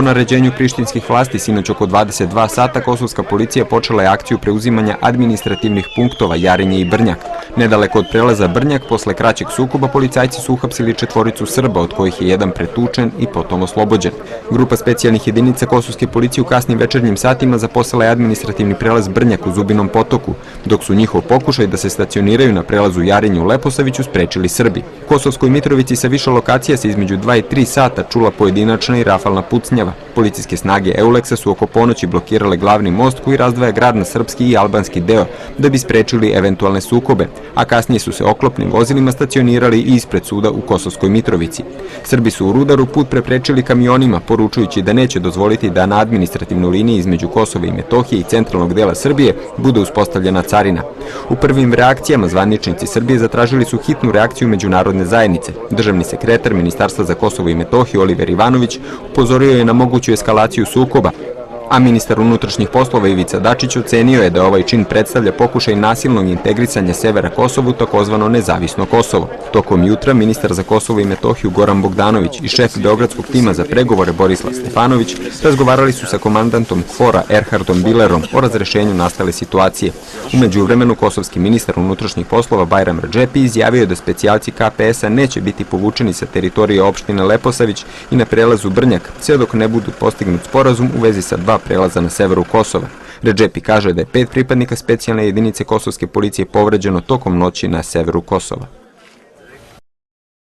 Po naređenju prištinskih vlasti sinoć oko 22 sata kosovska policija počela je akciju preuzimanja administrativnih punktova Jarinje i Brnjak. Nedaleko od prelaza Brnjak, posle kraćeg sukoba, policajci su uhapsili 4 Srba, od kojih je jedan pretučen i potom oslobođen. Grupa specijalnih jedinica kosovske policije u kasnim večernjim satima zaposela je administrativni prelaz Brnjak u Zubinom Potoku, dok su njihov pokušaj da se stacioniraju na prelazu Jarinje u Leposaviću sprečili Srbi. U Kosovskoj Mitrovici sa više lokacija se između 2 i 3 sata čula pojedinačna i rafalna pucnjava. Policijske snage Euleksa su oko ponoći blokirale glavni most koji razdvaja grad na srpski i albanski deo da bi sprečili eventualne sukobe, a kasnije su se oklopnim vozilima stacionirali i ispred suda u Kosovskoj Mitrovici. Srbi su u Rudaru put preprečili kamionima, poručujući da neće dozvoliti da na administrativnoj liniji između Kosova i Metohije i centralnog dela Srbije bude uspostavljena carina. U prvim reakcijama zvaničnici Srbije zatražili su hitnu reakciju međunarodne zajednice. Državni sekretar Ministarstva za Kosovo i Metohiju Oliver Ivanović upozorio je na moguću eskalaciju sukoba, a ministar unutrašnjih poslova Ivica Dačić ocenio je da ovaj čin predstavlja pokušaj nasilnog integrisanja severa Kosova u takozvano nezavisno Kosovo. Tokom jutra ministar za Kosovo i Metohiju Goran Bogdanović i šef beogradskog tima za pregovore Borislav Stefanović razgovarali su sa komandantom KFOR-a Erhardom Bilerom o razrešenju nastale situacije. U međuvremenu kosovski ministar unutrašnjih poslova Bajram Redžepi izjavio da specijalci KPS-a neće biti povučeni sa teritorije opštine Leposavić i na prelazu Brnjak, sve dok ne budu postignut sporazum u vezi sa 2 prelaza na severu Kosova. Redžepi kaže da je 5 pripadnika specijalne jedinice kosovske policije povređeno tokom noći na severu Kosova.